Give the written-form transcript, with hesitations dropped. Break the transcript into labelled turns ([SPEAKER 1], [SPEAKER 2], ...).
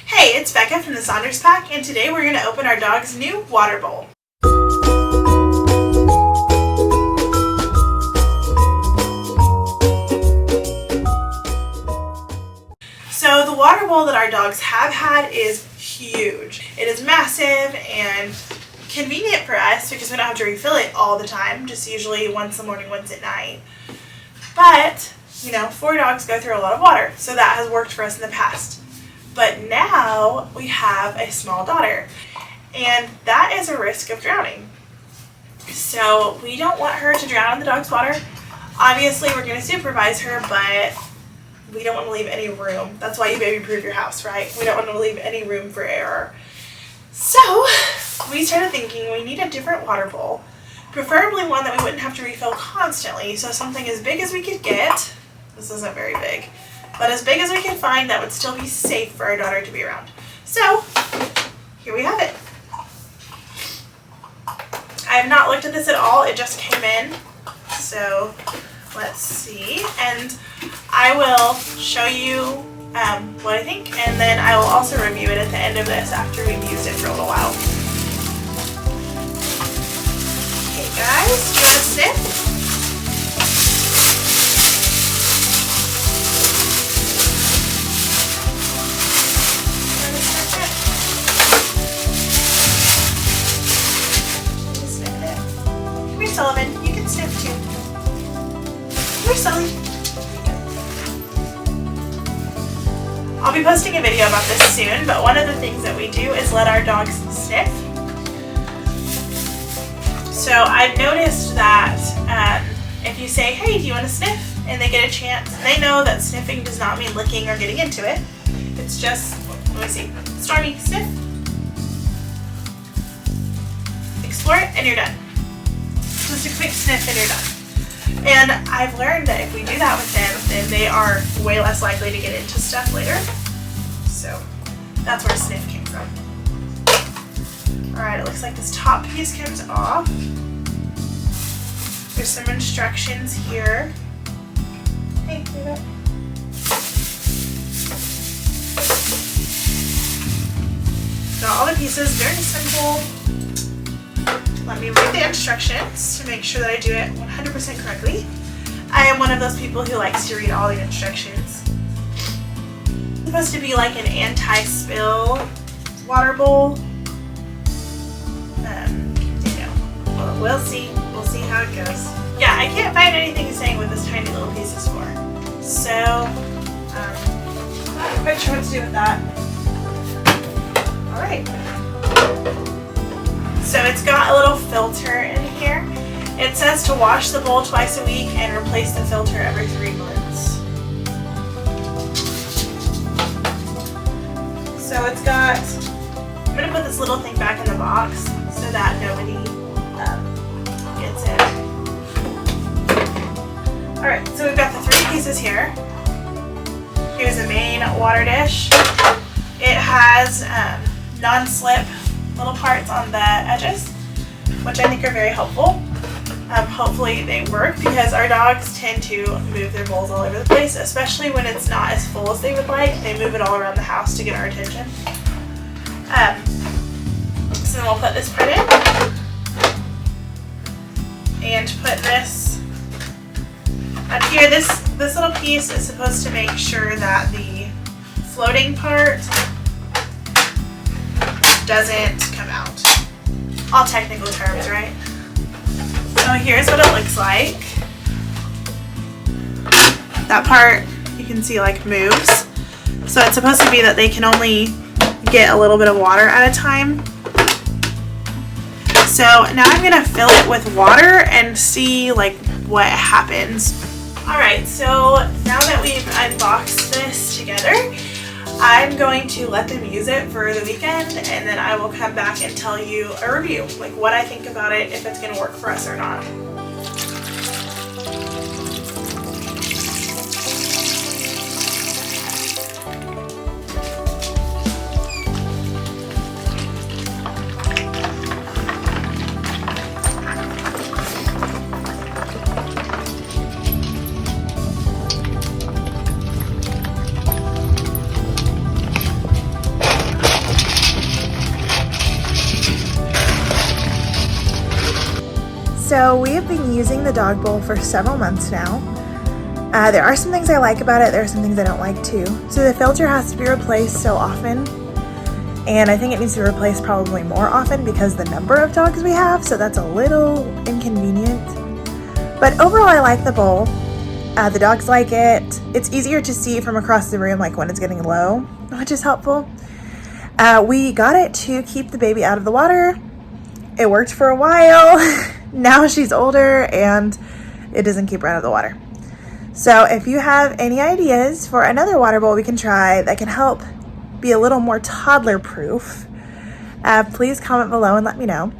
[SPEAKER 1] Hey, it's Becca from the Saunders Pack, and today we're going to open our dog's new water bowl. So the water bowl that our dogs have had is huge. It is massive and convenient for us because we don't have to refill it all the time, just usually once in the morning, once at night. But, 4 dogs go through a lot of water, so that has worked for us in the past. But now we have a small daughter, and that is a risk of drowning. So we don't want her to drown in the dog's water. Obviously, we're going to supervise her, but we don't want to leave any room. That's why you baby-proof your house, right? We don't want to leave any room for error. So we started thinking we need a different water bowl, preferably one that we wouldn't have to refill constantly. So something as big as we could get. This isn't very big, but as big as we can find that would still be safe for our daughter to be around. So here we have it. I have not looked at this at all. It just came in. So let's see. And I will show you what I think, and then I will also review it at the end of this after we've used it for a little while. Okay guys, do you want to sniff? Sullivan, you can sniff too. Here, Sully. I'll be posting a video about this soon, but one of the things that we do is let our dogs sniff. So I've noticed that if you say, hey, do you want to sniff? And they get a chance, they know that sniffing does not mean licking or getting into it. It's just, let me see, Stormy, sniff. Explore it, and you're done. Just a quick sniff and you're done. And I've learned that if we do that with them, then they are way less likely to get into stuff later. So that's where sniff came from. Alright, it looks like this top piece comes off. There's some instructions here. Hey, leave it. Got all the pieces, very simple. Let me read the instructions to make sure that I do it 100% correctly. I am one of those people who likes to read all the instructions. It's supposed to be like an anti-spill water bowl. We'll see. We'll see how it goes. Yeah, I can't find anything saying what this tiny little piece is for. So, I'm not quite sure what to do with that. Alright. So it's got a little filter in here. It says to wash the bowl twice a week and replace the filter every 3 months. So it's got, I'm going to put this little thing back in the box so that nobody gets it. Alright, so we've got the 3 pieces here. Here's the main water dish. It has non-slip little parts on the edges, which I think are very helpful. Hopefully they work because our dogs tend to move their bowls all over the place, especially when it's not as full as they would like. They move it all around the house to get our attention. So then we'll put this part in and put this up here. This little piece is supposed to make sure that the floating part doesn't come out. All technical terms, right? So here's what it looks like. That part you can see like moves. So it's supposed to be that they can only get a little bit of water at a time. So now I'm gonna fill it with water and see like what happens. Alright, so now that we've unboxed this together, I'm going to let them use it for the weekend, and then I will come back and tell you a review, like what I think about it, if it's going to work for us or not. So we have been using the dog bowl for several months now. There are some things I like about it, there are some things I don't like too. So the filter has to be replaced so often, and I think it needs to be replaced probably more often because the number of dogs we have, so that's a little inconvenient. But overall I like the bowl. The dogs like it. It's easier to see from across the room like when it's getting low, which is helpful. We got it to keep the baby out of the water. It worked for a while. Now she's older and it doesn't keep her out of the water. So if you have any ideas for another water bowl we can try that can help be a little more toddler proof, please comment below and let me know.